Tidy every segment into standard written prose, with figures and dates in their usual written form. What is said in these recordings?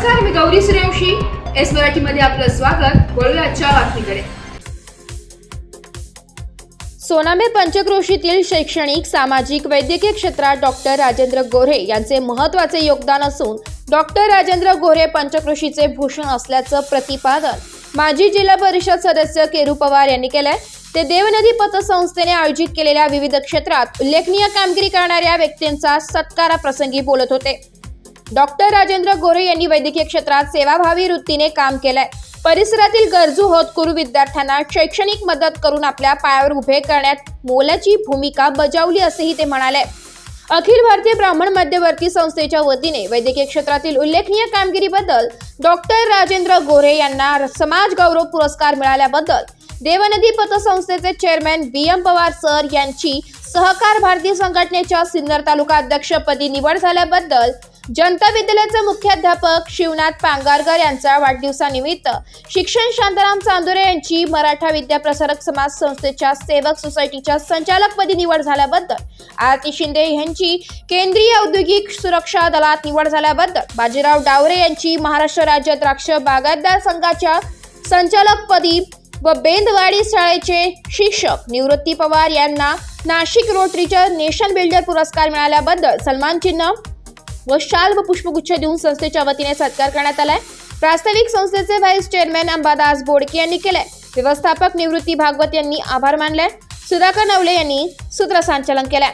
नमस्कार, मी गौरी सूर्यवंशी. एस मराठीमध्ये आपलं स्वागत. वळूया आजच्या बातमीकडे. सोनांबे पंचक्रोशीतील शैक्षणिक, सामाजिक, वैद्यकीय क्षेत्रात डॉक्टर राजेंद्र गोऱ्हे यांचे महत्त्वाचे योगदान असून डॉक्टर राजेंद्र गोऱ्हे पंचक्रोशीचे भूषण असल्याचं प्रतिपादन माजी जिल्हा परिषद सदस्य केरू पवार यांनी केलंय. ते देवनदी पतसंस्थेने आयोजित केलेल्या विविध क्षेत्रात उल्लेखनीय कामगिरी करणाऱ्या व्यक्तींचा सत्काराप्रसंगी बोलत होते. डॉक्टर राजेंद्र गोऱ्हे यांनी वैद्यकीय क्षेत्रात सेवाभावी वृत्तीने काम केलंय. परिसरातील गरजू होतकरू विद्यार्थ्यांना शैक्षणिक मदत करून आपल्या पायावर उभे करण्यात मोलाची भूमिका बजावली असेही ते म्हणाले. अखिल भारतीय ब्राह्मण मध्यवर्ती संस्थेच्या वतीने वैद्यकीय क्षेत्रातील उल्लेखनीय कामगिरीबद्दल डॉक्टर राजेंद्र गोऱ्हे यांना समाज गौरव पुरस्कार मिळाल्याबद्दल देवनदी पतसंस्थेचे चेअरमॅन BM पवार सर यांची सहकार भारती संघटनेच्या सिन्नर तालुका अध्यक्षपदी निवड झाल्याबद्दल जनता विद्यालयाचे मुख्याध्यापक शिवनाथ पांगारकर यांच्या वाढदिवसानिमित्त शिक्षण शांताराम चांदोरे यांची मराठा विद्याप्रसारक समाज संस्थेच्या सेवक सोसायटीच्या संचालकपदी निवड झाल्याबद्दल आरती शिंदे यांची केंद्रीय औद्योगिक सुरक्षा दलात निवड झाल्याबद्दल बाजीराव डावरे यांची महाराष्ट्र राज्य द्राक्ष बागायतदार संघाच्या संचालकपदी व बेंदवाडी शाळेचे शिक्षक निवृत्ती पवार यांना नाशिक रोटरीच्या नेशन बिल्डर पुरस्कार मिळाल्याबद्दल सन्मान चिन्ह व शाल व पुष्पगुच्छ देऊन संस्थेच्या वतीने सत्कार करण्यात आलाय. प्रास्ताविक संस्थेचे व्हाईस चेअरमॅन अंबादास बोडके यांनी केले. व्यवस्थापक निवृत्ती भागवत यांनी आभार मानले. सुधाकर नवले यांनी सूत्रसंचालन केले.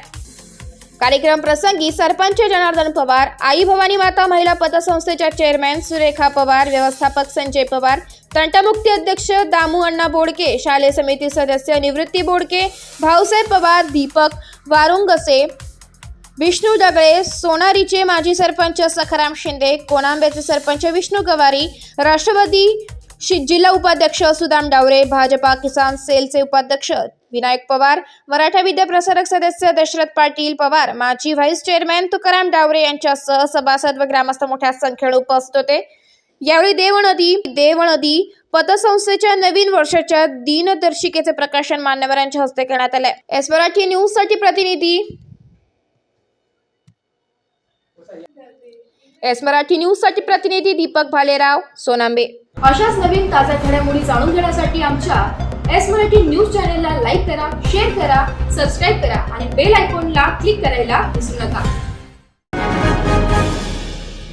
कार्यक्रम प्रसंगी सरपंच जनार्दन पवार, आई भवानी माता महिला पतसंस्थेच्या चेअरमॅन सुरेखा पवार, व्यवस्थापक संजय पवार, तंटमुक्ती अध्यक्ष दामू अण्णा बोडके, शालेय समिती सदस्य निवृत्ती बोडके, भाऊसाहेब पवार, दीपक वारुंगसे, विष्णू दगळे, सोनारीचे माजी सरपंच सखाराम शिंदे, कोणांबेचे सरपंच विष्णू गवारी, राष्ट्रवादी जिल्हा उपाध्यक्ष सुदाम डावरे, भाजपा किसान सेलचे उपाध्यक्ष विनायक पवार, मराठा विद्याप्रसारक सदस्य दशरथ पाटील पवार, माजी व्हाईस चेअरमॅन तुकाराम डावरे यांच्यासह सभासद व ग्रामस्थ मोठ्या संख्येने उपस्थित होते. यावेळी देवनदी पतसंस्थेच्या नवीन वर्षाच्या दिनदर्शिकेचे प्रकाशन मान्यवरांच्या हस्ते करण्यात आले. एस मराठी न्यूज साठी प्रतिनिधी दीपक भालेराव, सोनांबे. अशाच नवीन ताज्या घडामोडी जाणून घेण्यासाठी आमच्या एस मराठी न्यूज चॅनेलला लाईक करा, शेअर करा, सबस्क्राईब करा आणि बेल आयकॉनला क्लिक करायला विसरू नका.